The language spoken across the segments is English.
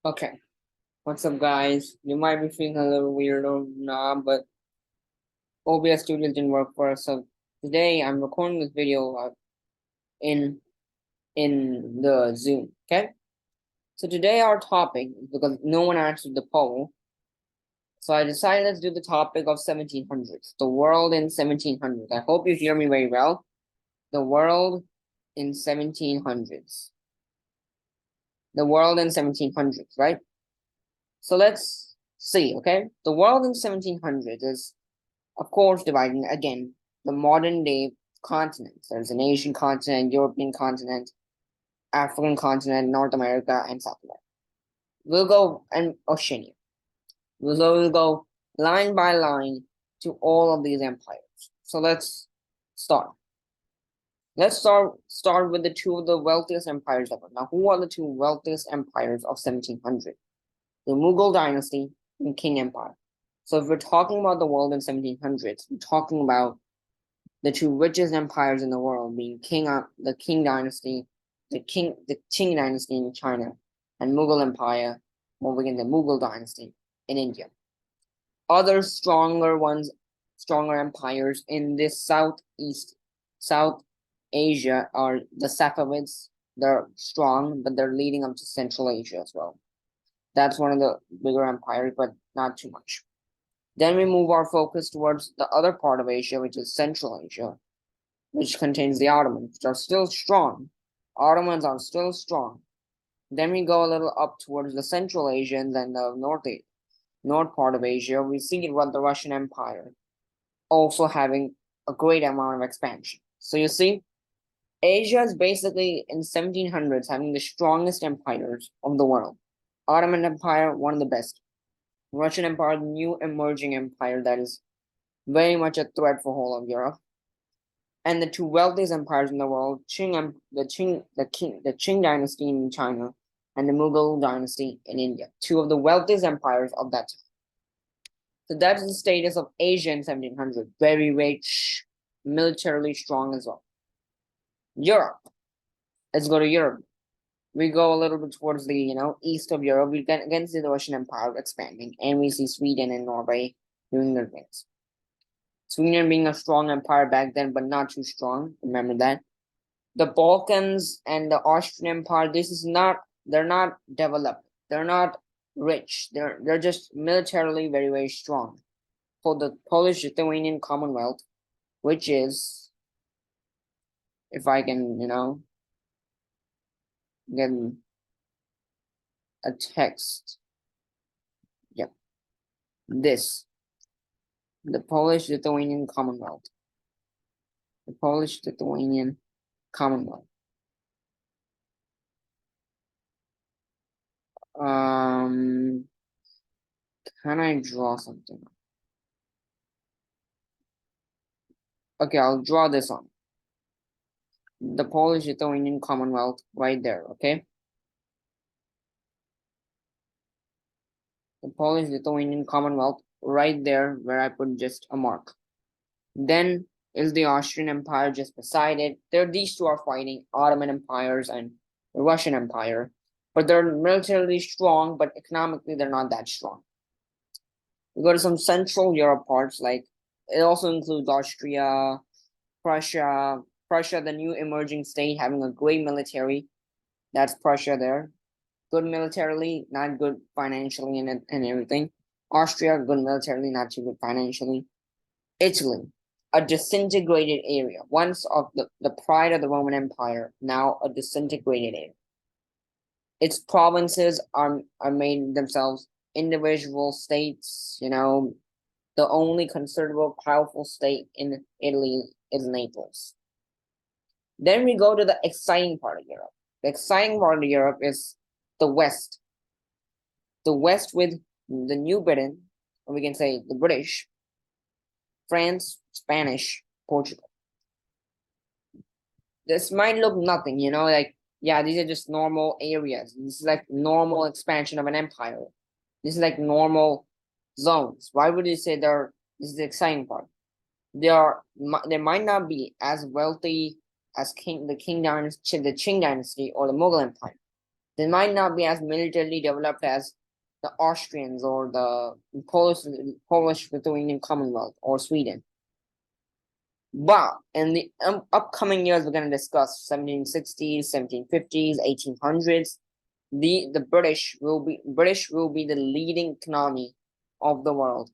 Okay, what's up, guys? You might be feeling a little weird or not, but OBS Studio didn't work for us. So today I'm recording this video in the Zoom. Okay, so today our topic, because no one answered the poll, so I decided let's do the topic of 1700s, the world in 1700s. I hope you hear me very well. The world in 1700s. The world in 1700s, right? So let's see. Okay, the world in 1700s is, of course, dividing again the modern day continents. There's an Asian continent, European continent, African continent, North America, and South America. We'll go and Oceania. We'll go line by line to all of these empires. So let's start. Let's start with the two of the wealthiest empires ever. Now, who are the two wealthiest empires of 1700? The Mughal dynasty and Qing Empire. So if we're talking about the world in 1700s, we're talking about the two richest empires in the world being the Qing dynasty, the Qing dynasty in China, and Mughal Empire, moving in the Mughal dynasty in India. Other stronger empires in this South Asia are the Safavids. They're strong, but they're leading up to Central Asia as well. That's one of the bigger empires, but not too much. Then we move our focus towards the other part of Asia, which is Central Asia, which contains the Ottomans, which are still strong. Ottomans are still strong. Then we go a little up towards the Central Asia and then the north part of Asia. We see what the Russian Empire also having a great amount of expansion. So you see, Asia is basically in 1700s having the strongest empires of the world. Ottoman Empire, one of the best. Russian Empire, new emerging empire that is very much a threat for whole of Europe. And the two wealthiest empires in the world, the Qing dynasty in China and the Mughal dynasty in India, two of the wealthiest empires of that time. So that is the status of Asia in 1700, very rich, militarily strong as well. Europe. Let's go to Europe. We go a little bit towards the east of Europe. We can again see the Russian Empire expanding, and we see Sweden and Norway doing their things. Sweden being a strong empire back then, but not too strong. Remember that. The Balkans and the Austrian Empire, they're not developed. They're not rich. They're just militarily very, very strong. For the Polish-Lithuanian Commonwealth, which is, if I can, get a text. Yep. The Polish-Lithuanian Commonwealth. The Polish-Lithuanian Commonwealth. Can I draw something? Okay, I'll draw this on. The Polish-Lithuanian Commonwealth right there, okay? The Polish-Lithuanian Commonwealth right there where I put just a mark. Then is the Austrian Empire just beside it. These two are fighting, Ottoman empires and the Russian Empire. But they're militarily strong, but economically they're not that strong. We go to some Central Europe parts, like it also includes Austria, Prussia, the new emerging state having a great military. That's Prussia there. Good militarily, not good financially and everything. Austria, good militarily, not too good financially. Italy, a disintegrated area. Once of the pride of the Roman Empire, now a disintegrated area. Its provinces are made themselves individual states. The only considerable powerful state in Italy is Naples. Then we go to the exciting part of Europe. The exciting part of Europe is the West. The West with the New Britain, or we can say the British, France, Spanish, Portugal. This might look nothing, like, yeah, these are just normal areas. This is like normal expansion of an empire. This is like normal zones. Why would you say this is the exciting part? They might not be as wealthy as the Qing dynasty, the Qing dynasty, or the Mughal Empire. They might not be as militarily developed as the Austrians or the Polish-Lithuanian Commonwealth or Sweden. But in the upcoming years, we're going to discuss 1760s, 1750s, 1800s. The British will be the leading economy of the world.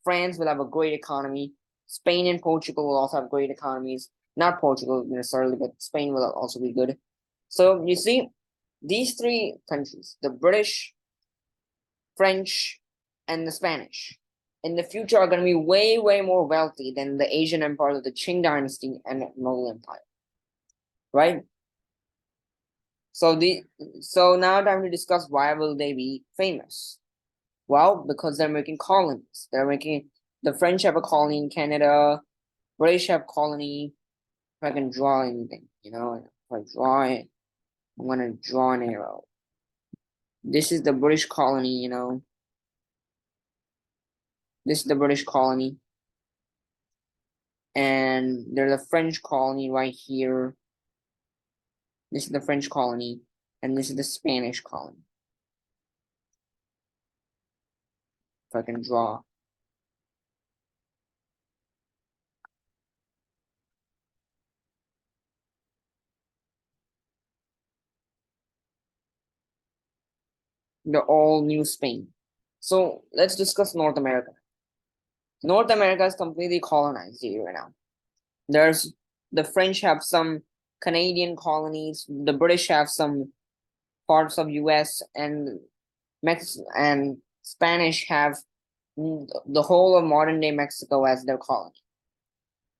France will have a great economy. Spain and Portugal will also have great economies. Not Portugal necessarily, but Spain will also be good. So you see, these three countries, the British, French, and the Spanish, in the future are going to be way, way more wealthy than the Asian empires of the Qing dynasty and Mughal Empire. Right? So now time to discuss why will they be famous? Well, because they're making colonies. The French have a colony in Canada, British have colony. If I can draw anything, if I draw it, I'm gonna draw an arrow. This is the British colony, This is the British colony. And there's a French colony right here. This is the French colony, and this is the Spanish colony. If I can draw. The all new Spain. So let's discuss North America. North America is completely colonized here right now. The French have some Canadian colonies, the British have some parts of US, and and Spanish have the whole of modern day Mexico as their colony.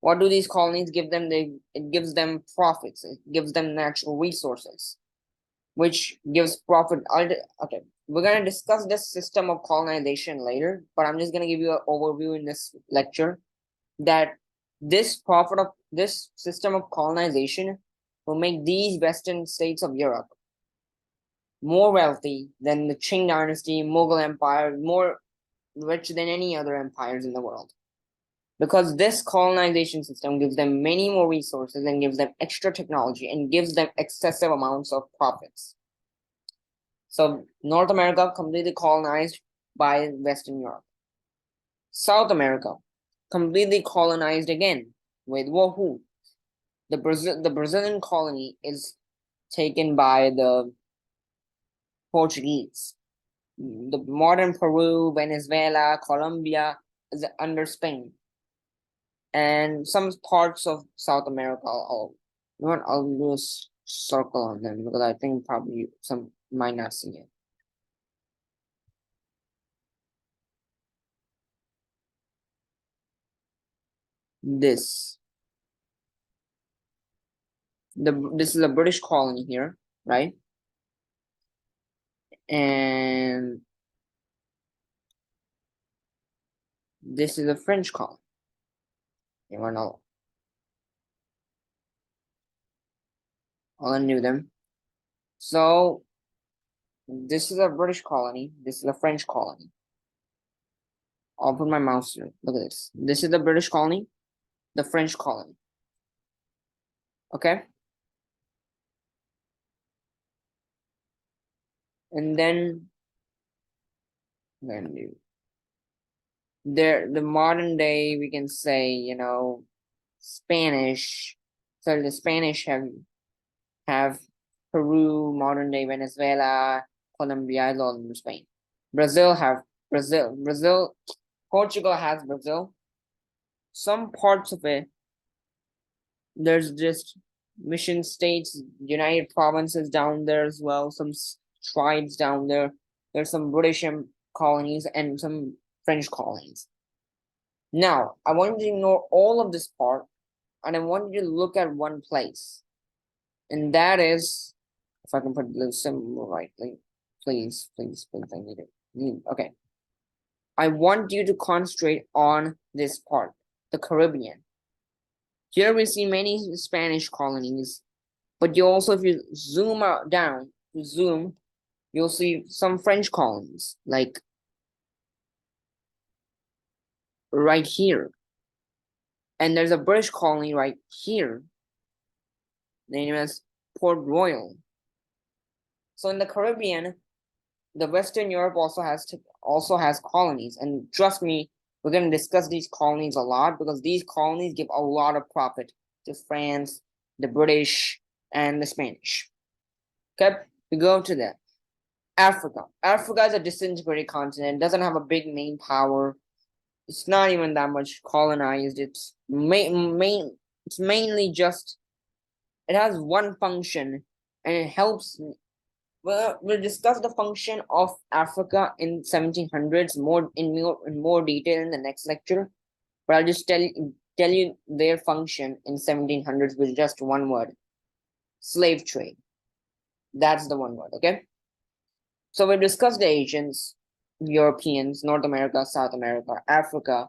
What do these colonies give them? It gives them profits, it gives them natural resources, which gives profit. Okay, we're gonna discuss this system of colonization later, but I'm just gonna give you an overview in this lecture that this system of colonization will make these Western states of Europe more wealthy than the Qing dynasty, Mughal Empire, more rich than any other empires in the world. Because this colonization system gives them many more resources and gives them extra technology and gives them excessive amounts of profits. So North America completely colonized by Western Europe. South America completely colonized again with who? The Brazilian colony is taken by the Portuguese. The modern Peru, Venezuela, Colombia is under Spain. And some parts of South America, I'll do a circle on them because I think probably some might not see it. This is a British colony here, right? And this is a French colony. You want to I'll undo them. So this is a British colony. This is a French colony. I'll put my mouse here. Look at this. This is the British colony, the French colony. Okay. And then the modern day, we can say, Spanish. So the Spanish have Peru, modern day Venezuela, Colombia, is all in Spain. Brazil, Portugal has Brazil. Some parts of it, there's just mission states, United Provinces down there as well, some tribes down there. There's some British colonies and some French colonies. Now, I want you to ignore all of this part, and I want you to look at one place. And that is, if I can put the symbol right, please, I need it. Okay. I want you to concentrate on this part, the Caribbean. Here we see many Spanish colonies, but you also, if you zoom out down, you'll see some French colonies, like right here. And there's a British colony right here. The name is Port Royal. So in the Caribbean, the Western Europe also has colonies, and trust me, we're going to discuss these colonies a lot because these colonies give a lot of profit to France, the British, and the Spanish. Okay, we go to that. Africa. Africa is a disintegrated continent, doesn't have a big main power. It's not even that much colonized. It's mainly just it has one function, and it helps. Well, we'll discuss the function of Africa in 1700s in more detail in the next lecture. But I'll just tell you their function in 1700s with just one word: slave trade. That's the one word. Okay. So we discussed the Asians, Europeans, North America, South America, Africa,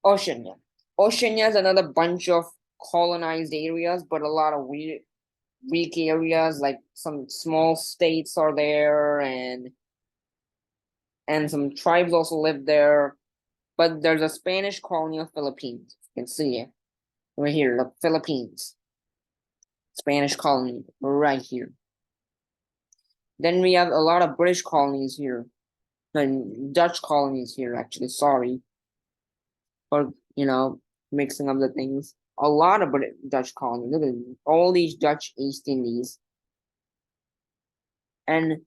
Oceania. Oceania is another bunch of colonized areas, but a lot of weak areas, like some small states are there, and some tribes also live there. But there's a Spanish colony of Philippines. You can see it right here, the Philippines. Spanish colony right here. Then we have a lot of British colonies here. And Dutch colonies here, actually. Sorry for, mixing up the things. A lot of Dutch colonies. Look at all these Dutch East Indies. And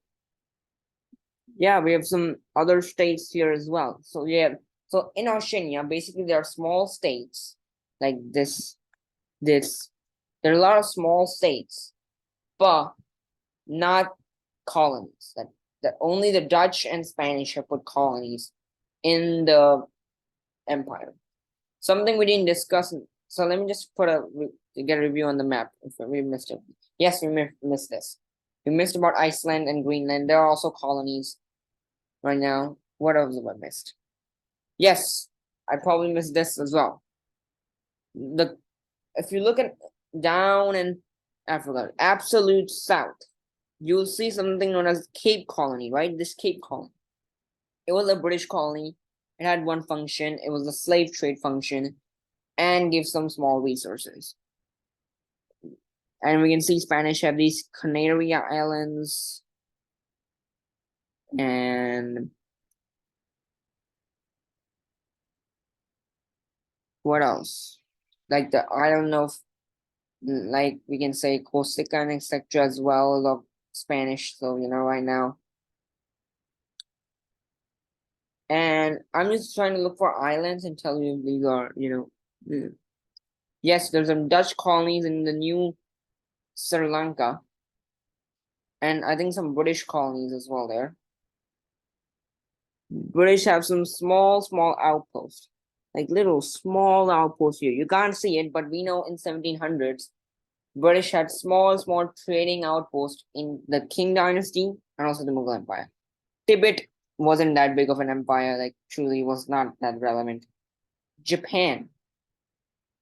yeah, we have some other states here as well. So yeah, so in Oceania, basically there are small states like this. There are a lot of small states, but not colonies. That only the Dutch and Spanish have put colonies in the empire. Something we didn't discuss. So let me just get a review on the map if we missed it. Yes, we missed this. We missed about Iceland and Greenland. There are also colonies right now. What else have I missed? Yes, I probably missed this as well. If you look at down in Africa, absolute south, you'll see something known as Cape Colony, right? This Cape Colony. It was a British colony. It had one function. It was a slave trade function and give some small resources. And we can see Spanish have these Canary Islands and what else? Like I don't know if, like we can say Corsica and etc. as well of Spanish. So right now. And I'm just trying to look for islands and tell you if these are, yes, there's some Dutch colonies in the new Sri Lanka. And I think some British colonies as well there. British have some small outposts. Like little small outposts here. You can't see it, but we know in 1700s, British had small trading outposts in the Qing dynasty and also the Mughal Empire. Tibet wasn't that big of an empire, like truly was not that relevant. Japan.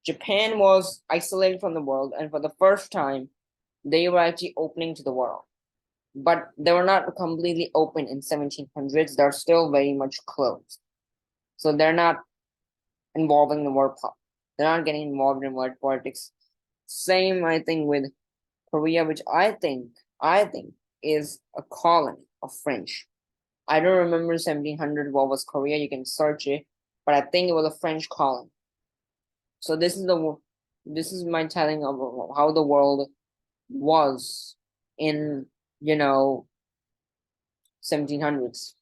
Japan was isolated from the world, and for the first time, they were actually opening to the world. But they were not completely open in 1700s. They're still very much closed. So they're not involving the world. They're not getting involved in world politics. Same, I think, with Korea, which I think is a colony of French. I don't remember 1700 what was Korea. You can search it, but I think it was a French colony. So this is my telling of how the world was in 1700s.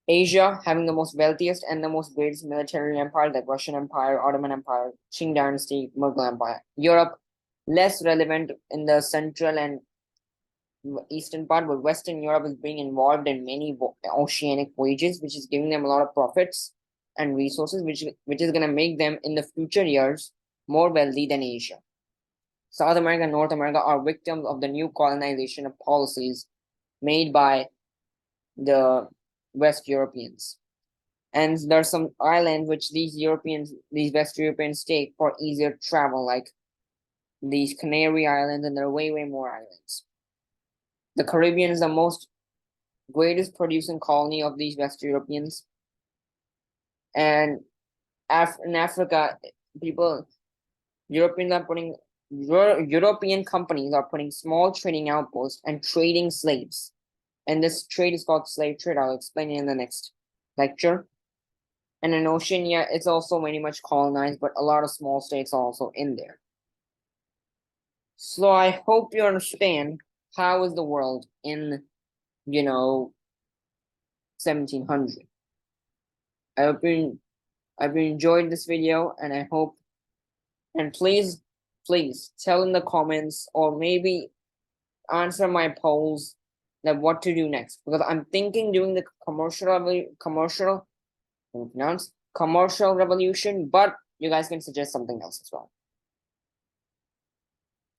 Asia having the most wealthiest and the most greatest military empire, like Russian Empire, Ottoman Empire, Qing Dynasty, Mughal Empire. Europe less relevant in the central and eastern part, but Western Europe is being involved in many oceanic voyages, which is giving them a lot of profits and resources, which is going to make them in the future years more wealthy than Asia. South America and North America are victims of the new colonization of policies made by the West Europeans. And there's some islands which these West Europeans take for easier travel, like these Canary Islands, and there are way more islands. The Caribbean is the greatest producing colony of these West Europeans. And in Africa, Europeans are putting European companies are putting small trading outposts and trading slaves. And this trade is called slave trade. I'll explain it in the next lecture. And in Oceania, it's also very much colonized, but a lot of small states are also in there. So I hope you understand how is the world in, 1700. I hope you enjoyed this video, and I hope, and please tell in the comments, or maybe answer my polls, that what to do next, because I'm thinking doing the commercial revolution, but you guys can suggest something else as well.